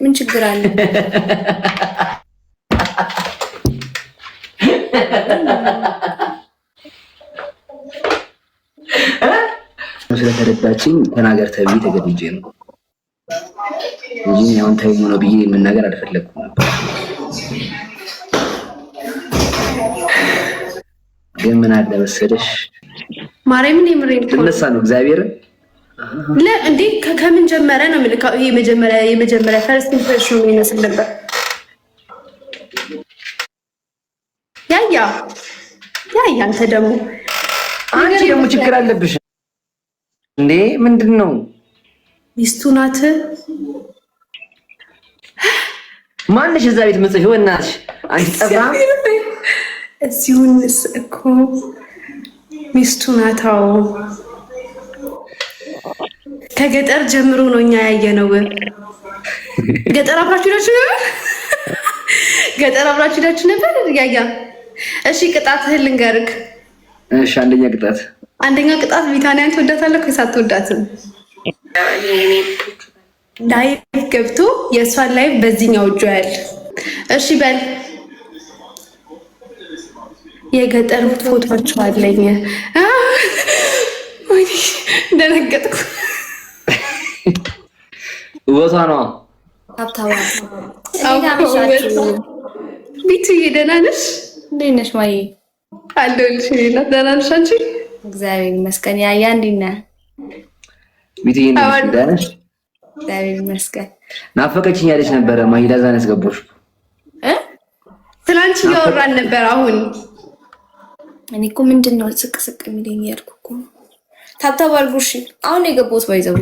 ምን ችግር አለ? ስለተረዳችኝ ተናገር ተብዬ ተገድጄ ነው እንጂ አሁን ታይሙ ነው ብዬ መናገር አልፈለኩም ነበር። ግን ምን አለ መሰለሽ ማርያምን የምሬን ትነሳ ነው እግዚአብሔርን እንዴ ከምን ጀመረ ነው የምልከው። ይሄ የመጀመሪያ ፈርስት ኢምፕሬሽን ነው ይመስል ነበር። ያ አንተ ደግሞ አንቺ ደግሞ ችግር አለብሽ እንዴ? ምንድነው? ሚስቱ ናት። ማንሽ እዛ ቤት ምጽፍ ወናሽ አንቺ ጠፋ እዚሁንስ እኮ ሚስቱ ናታው። ከገጠር ጀምሮ ነው እኛ ያየነው። ገጠር አብራችሁ ሄዳችሁ ነበር? ያያ እሺ፣ ቅጣትህን ልንገርክ። እሺ፣ አንደኛ ቅጣት ቢታንያን ትወዳታለህ ወይስ አትወዳትም? ላይቭ ገብቶ የእሷን ላይቭ በዚህኛው እጇ ያለ። እሺ በል። የገጠር ፎቶቸው አለኝ። ወይ ደነገጥኩ። ቦታ ነው ቤቱዬ፣ ደህና ነሽ? እንዴት ነሽ ማዬ? አለሁልሽ። ደህና ነሽ አንቺ? እግዚአብሔር ይመስገን። ያያ እንዴት ነህ? ቤቱዬ ደህና ነሽ? እግዚአብሔር ይመስገን። ናፈቀችኝ ያለች ነበረ ማሂዳ። እዛ ነው ያስገባሁሽ ትናንት እያወራን ነበር። አሁን እኔ እኮ ምንድን ነው ስቅስቅ የሚለኝ ያልኩ እኮ ታብታብ አድርጉሽ። አሁን የገባሁት ባይዘው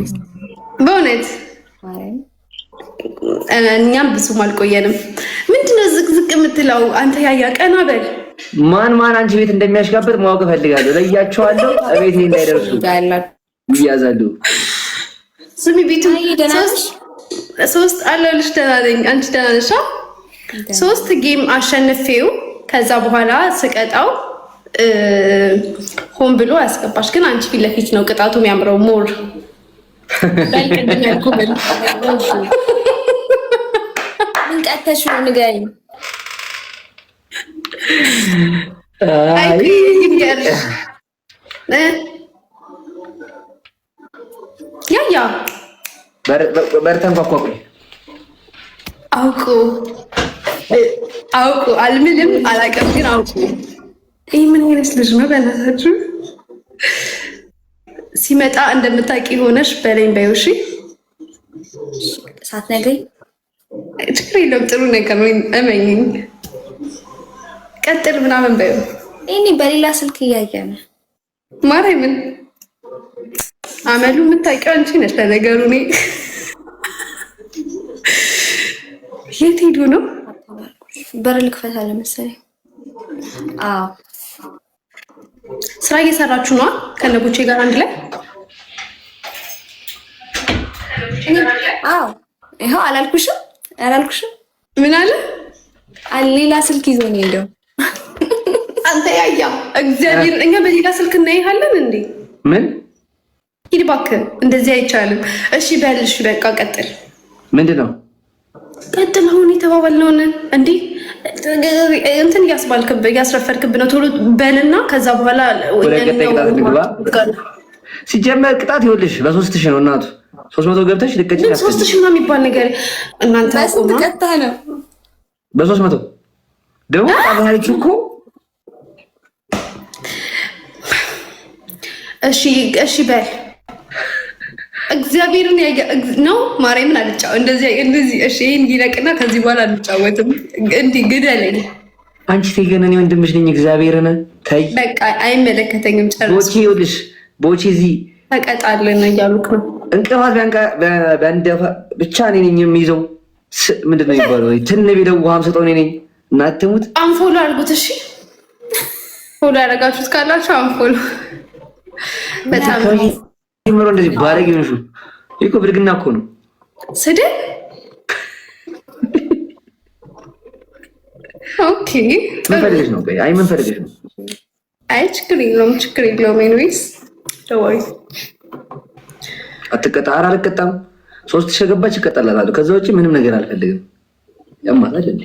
በእውነት እኛም ብዙም አልቆየንም። ምንድነው ዝቅዝቅ የምትለው አንተ? ያያ ቀና በል። ማን አንቺ ቤት እንደሚያሽጋበት ማወቅ እፈልጋለሁ። ለያቸዋለሁ። እቤቴ እንዳይደርሱ ይያዛሉ። ስሚ ቤቱ ሶስት አለልሽ። ደህና ነኝ። አንቺ ደህና ነሽ? 3 ጌም አሸንፌው ከዛ በኋላ ስቀጣው ሆን ብሎ ያስገባሽ። ግን አንቺ ፊት ለፊት ነው ቅጣቱ የሚያምረው። ሞር ምን ቀተሽ ነው ንገሪኝ። ያያ በርተን ኳኳቁ አውቁ አልምልም አላውቅም፣ ግን አውቁ። ይህ ምን አይነት ልጅ ነው? በእናታችሁ ሲመጣ እንደምታውቂ ሆነሽ በለኝ በይው። እሺ ሳትነግሪኝ ችግር የለውም። ጥሩ ነገር ነው፣ እመኝኝ። ቀጥል ምናምን በይው። እኔ በሌላ ስልክ እያየ ነው ማርያምን። አመሉ የምታውቂው አንቺ ነሽ። ለነገሩ እኔ የት ሄዱ ነው? በር ልክፈት አለ መሰለኝ። አዎ ስራ እየሰራችሁ ነዋ ከነቦቼ ጋር አንድ ላይ? አዎ ይኸው አላልኩሽም? ምን አለ? ሌላ ስልክ ይዞ ነው ሄደው። አንተ ያያ እግዚአብሔር፣ እኛ በሌላ ስልክ እናይሃለን እንዴ? ምን ሂድ እባክህ፣ እንደዚህ አይቻልም። እሺ በል፣ እሺ በቃ ቀጥል። ምንድን ነው? ቀጥል። አሁን የተባባልነውን እንዴ እንትን እያስረፈድክብህ ነው። ቶሎ በልና ከዛ በኋላ ሲጀመር ቅጣት ይኸውልሽ በ3000 ነው እናቱ። 300 ገብተሽ ልቀጭ። 3000 ነው የሚባል ነገር እናንተ አቆማ ቀጣ ነው። በ300 ደግሞ አባሪቹ እኮ እሺ በል እግዚአብሔርን ነው ማርያምን አልጫው እንደዚህ እሺ፣ ይሄን ይለቅና ከዚህ በኋላ አልጫወትም። እንዲህ ግደለኝ። አንቺ ተገነኔ ወንድምሽ ነኝ። እግዚአብሔርን ተይ በቃ አይመለከተኝም። ጨርስ። ቦቼ ይኸውልሽ፣ ቦቼ እዚህ ተቀጣለን እያሉክ ነው። እንቅፋት ቢያንደፋ ብቻ እኔ ነኝ የሚይዘው። ምንድን ነው የሚባለው? ትን ቢለው ውሃም ሰጠው እኔ ነኝ። እናት ትሙት። አንፎሎ አድርጉት። እሺ ፎሎ ያደረጋችሁት ካላችሁ አንፎሎ። በጣም ምሮ እንደዚህ ባረግ ይሆንሹ እኮ ብልግና እኮ ነው። ስድብ ኦኬ። ምን ፈልገሽ ነው? አይ ምን ፈልገሽ ነው? አይ ችግር የለውም። ኤኒዌይስ ደወይ አትቀጣ። ኧረ አልቀጣም። 3000 ከገባች እቀጠላታለሁ። ከዛ ውጪ ምንም ነገር አልፈልግም። ያማል አይደል?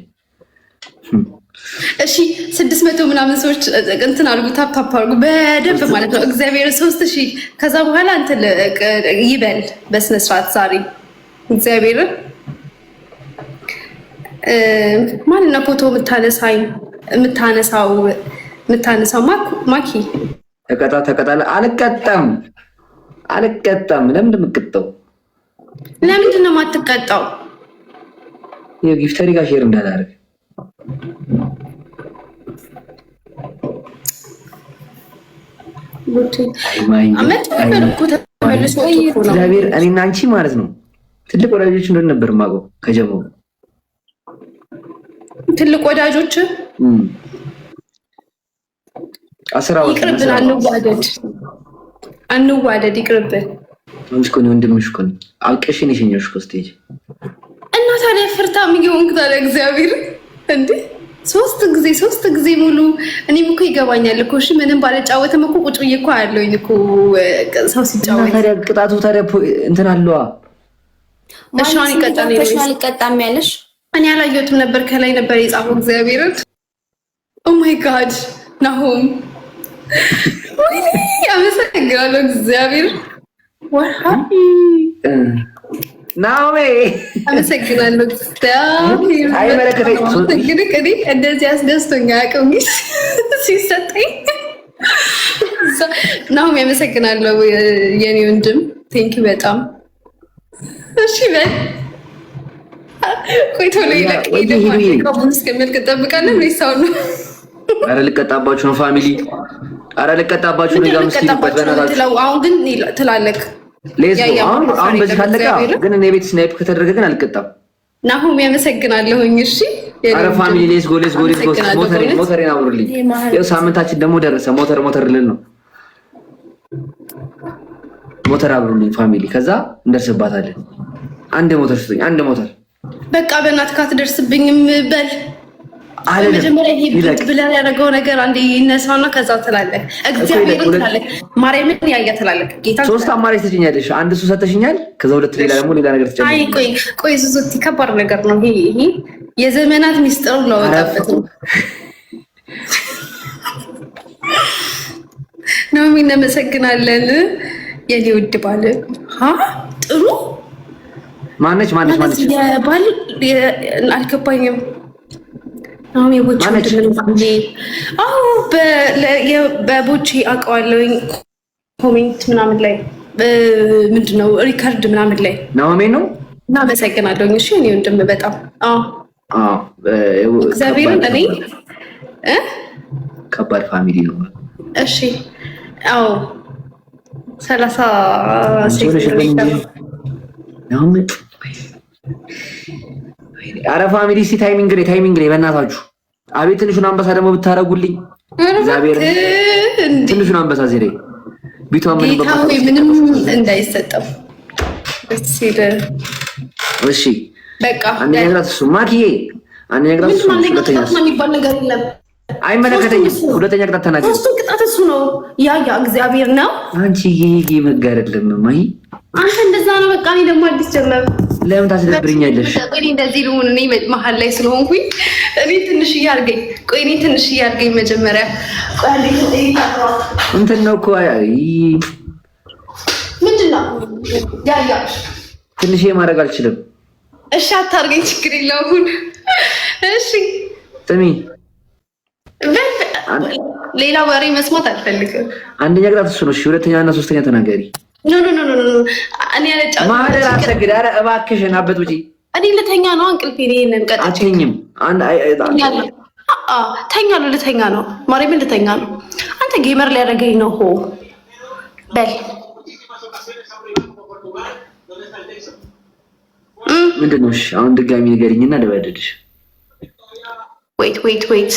እሺ 600 ምናምን ሰዎች እንትን አድርጉ፣ ታፕ አድርጉ በደንብ ማለት ነው። እግዚአብሔር 3000 ከዛ በኋላ እንትን ይበል በስነ ስርዓት ዛሬ እግዚአብሔር ማንና ፎቶ የምታነሳው ማኪ ተቀጣለ። አልቀጣም። ለምን እንደምትቀጣው? ለምንድን ነው የማትቀጣው? የጊፍተሪ ጋር ሼር እንዳላደርግ እግዚአብሔር እኔና አንቺ ማለት ነው ትልቅ ወዳጆች እንደሆነ ነበር የማውቀው ከጀመሩ ትልቅ ወዳጆች ይቅርብን፣ አንዋደድ ይቅርብን። አንቺ እኮ ነው ወንድምሽ እኮ ነው አልቀሽን የሸኘሁሽ እኮ ስቴጅ እና ታዲያ ፍርታ የሚሆንክ ታዲያ እግዚአብሔር እንዴ ሶስት ጊዜ ሙሉ እኔም እኮ ይገባኛል እኮ እሺ ምንም ባለጫወትም እኮ ቁጭ ብዬ እኮ ያለውኝ እኮ ሰው ሲጫወት ታዲያ ቅጣቱ ታዲያ እንትን አለዋ እሻን ይቀጣም ያለሽ እኔ አላየሁትም ነበር ከላይ ነበር የጻፈው እግዚአብሔርን ኦ ማይ ጋድ ናሆም አመሰግናለሁ እግዚአብሔር ናሆሜ አመሰግናለሁ እግዚአብሔር አይመለከተኝ እንደዚህ አስደስቶኝ አያውቅም ሲሰጠኝ ናሆሜ አመሰግናለሁ የኔ ወንድም ቴንኪው በጣም እሺ በል ቆይቶ ነው ይለቀኝ እስከሚልቅ እንጠብቃለን ወይስ አሁን ነው? ኧረ ልቀጣባችሁ ነው ፋሚሊ፣ ኧረ ልቀጣባችሁ ነው። ጋምስቲበት በእናታችሁ አሁን ግን ትላለክ ሌስ አሁን በዚህ ካለቀ ግን እኔ ቤት ስናይፕ ከተደረገ ግን አልቀጣም። ናሆም ያመሰግናለሁኝ። እሺ ኧረ ፋሚሊ ሌስ ጎ ሞተሬን አብሩልኝ። ያው ሳምንታችን ደግሞ ደረሰ። ሞተር ልል ነው። ሞተር አብሩልኝ ፋሚሊ፣ ከዛ እንደርስባታለን። አንድ ሞተር ስጡኝ፣ አንድ ሞተር በቃ በእናትህ አትደርስብኝም በል። መጀመሪያ ይሄ ብለህ ያደረገው ነገር አንዴ ይነሳውና ከዛ ትላለህ እግዚአብሔርን ትላለህ ማርያምን ያያ ትላለህ ጌታ 3 አማራጭ ትጭኛለሽ። አንድ እሱ ሰተሽኛል፣ ከዛ 2 ሌላ ደግሞ ሌላ ነገር ትጨምራለሽ። አይ ቆይ ዙዙቲ ከባድ ነገር ነው ይሄ የዘመናት ሚስጥር ነው ወጣበት ነው። እናመሰግናለን የኔ ውድ ባል ጥሩ ማነች የባል አልገባኝም። አሁን የቦቼ በቦቼ አውቀዋለሁኝ ኮሜንት ምናምን ላይ ምንድነው ሪከርድ ምናምን ላይ ናሆሜ ነው። እናመሰግናለሁኝ። እሺ እኔ ወንድም በጣም እግዚአብሔርን እኔ ከባድ ፋሚሊ ነው። እሺ 30 አረ ፋሚሊ እስኪ ታይሚንግ ላይ በእናታችሁ አቤት ትንሹን አንበሳ ደግሞ ብታረጉልኝ እግዚአብሔር ትንሹን አንበሳ እዚህ ላይ ቢቷን ምንም እንዳይሰጠው እሺ በቃ አንደኛ ግራት እሱ ማኪዬ አንደኛ ግራት እሱ ሁለተኛ የሚባል ነገር የለም። አይመለከተኝም። ሁለተኛ ቅጣት ተናገር። ሶስቱ ቅጣት እሱ ነው ያ እግዚአብሔር ነው። አንቺ ይሄ መጋር አይደለም ማይ አንተ እንደዛ ነው። በቃ እኔ ደግሞ አዲስ ጀመር። ለምን ታስደብርኛለሽ? ቆይ እንደዚህ ልሁን እኔ መሀል ላይ ስለሆንኩኝ እኔ ትንሽ እያርገኝ መጀመሪያ ቆይ እንትን ነው እኮ ምንድነው ያያ ትንሽ ማድረግ አልችልም። እሺ አታርገኝ፣ ችግር የለውም። እሺ ጥሚ ሌላ ወሬ መስማት አልፈልግም። አንደኛ ቅጣት እሱ ነው። እሺ ሁለተኛ እና ሶስተኛ ተናገሪ። ኖ እኔ አለጫው ማደር አሰግድ። ኧረ እባክሽን አበት ውጪ። እኔ ልተኛ ነው እንቅልፌ ነው ቀጥ አትተኝም። ተኛለሁ። ልተኛ ነው ማርያምን ልተኛ ነው። አንተ ጌመር ሊያደርገኝ ነው ሆ በል ምንድን ነው? እሺ አሁን ድጋሚ ንገሪኝና ልበድልሽ። ዌይት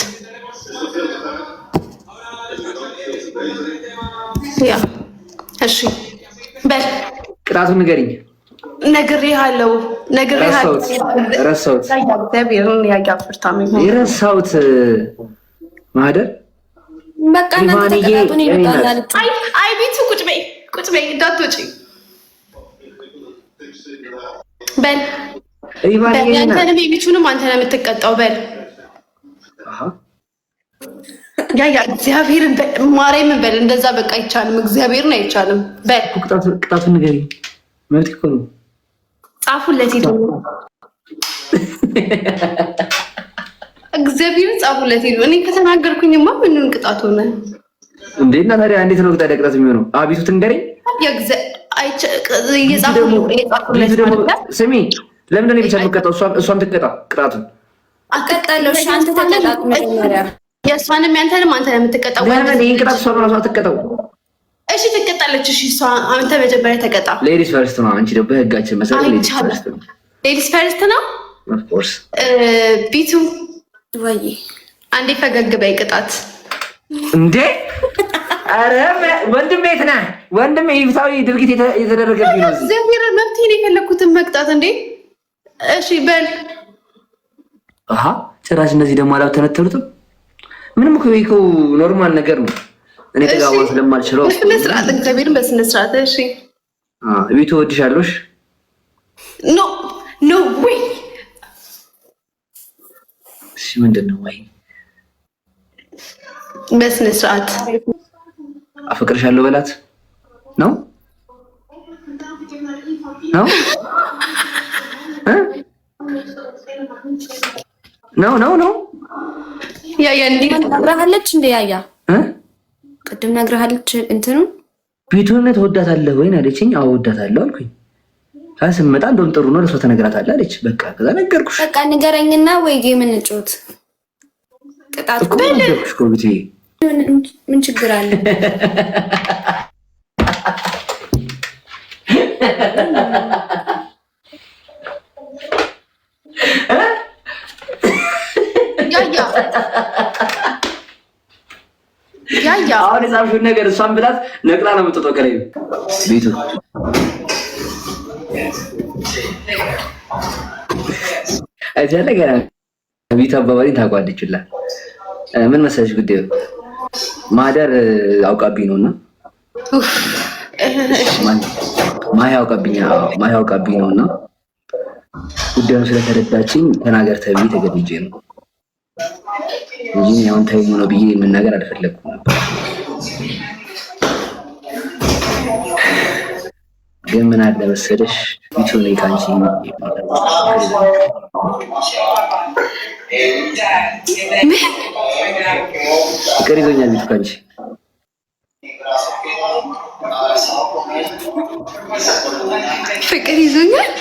ያ እሺ በል ቅጣቱን ንገሪኝ። ነግሬሃለሁ። ረሳሁት ማህደር በቃ እናንተ ተቀጣጡን ይበቃል። አይ ቤቱ ቁጭ በይ እንዳትወጪ በል ያንተንም የሚቹንም አንተ ነው የምትቀጣው። በል ያ እግዚአብሔርን ማርያምን በል። እንደዛ በቃ አይቻልም። እግዚአብሔርን አይቻልም። በል ቅጣቱን ንገሪኝ። መብት እኮ ነው። ጻፉለት ሄዱ። እግዚአብሔርን ጻፉለት ሄዱ። እኔ ከተናገርኩኝማ ምንን ቅጣት ሆነ እንዴ? እና ታዲያ እንዴት ነው ቅጣት የሚሆነው? አቢቱ ትንገሪኝ። ስሚ፣ ለምንድን ነው ብቻ የምትቀጣው? እሷን ትቀጣ ቅጣቱን አቀጣለሁ። እሺ አንተ ተቀጣጥ መጀመሪያ። የእሷንም ያንተንም አንተ ነው የምትቀጣው። ለምን ይሄን ቅጣት እሷ ራሷ ትቀጣው? እሺ ትቀጣለች። እሺ እሷ አንተ መጀመሪያ ተቀጣ። ሌዲስ ፈርስት ነው። አንቺ ደግሞ በህጋችን መሰረት ሌዲስ ፈርስት ነው። ሌዲስ ፈርስት ነው። ኦፍ ኮርስ። ቢቱ ወይ አንዴ ፈገግ በይ። ቅጣት እንዴ? አረ ወንድሜ የት ነህ? ወንድሜ ይፍታዊ ድርጊት የተደረገብኝ ነው። እግዚአብሔር መብቴን የፈለኩትን መቅጣት እንዴ? እሺ በል። አሃ ጭራሽ እነዚህ ደግሞ አላተነተሉትም። ምንም እኮ ኖርማል ነገር ነው። እኔ ተጋባ ስለማልችለው በስነ ስርዓት እግዚአብሔርን በስነ ስርዓት። እሺ ቤቱ ወድሻለሽ? ኖ ወይ እሺ ምንድን ነው ወይ? በስነ ስርዓት አፈቅርሻለሁ በላት ነው ነው ያያ እንዴ ነግረሃለች እንዴ? ያያ ቅድም ነግረሃለች እንትኑ ቤቱን ተወዳታለህ ወይ አለችኝ። አዎ ወዳታለሁ አልኩኝ። ስመጣ እንደውም ጥሩ ነው ለሷ ተነግራታለህ አለች። በቃ ከዛ ነገርኩሽ። በቃ ንገረኝና ወይ ጌም እንጫወት። ቅጣት እኮ ነገርኩሽ እኮ ቤቴ። ምን ችግር አለ? ያያ አሁን የጻፍሽውን ነገር እሷን ብላት ነቅላ ነው የምትወጣው ከላይ ቤቱ። እዚያ ነገር ቤቱ አባባሪ ታቋድችላ። ምን መሰለሽ ጉዳዩ ማደር አውቃብኝ ነውና ማይ አውቃብኝ ነውና ጉዳዩን ስለተረዳችኝ ተናገር ተብዬ ተገድጄ ነው እንጂ አሁን ታይሙ ነው ብዬ መናገር አልፈለኩም ነበር። ግን ምን አለ መሰለሽ ቤቱ ነው ካንቺ ፍቅር ይዞኛል። ቤቱ ካንቺ ፍቅር ይዞኛል።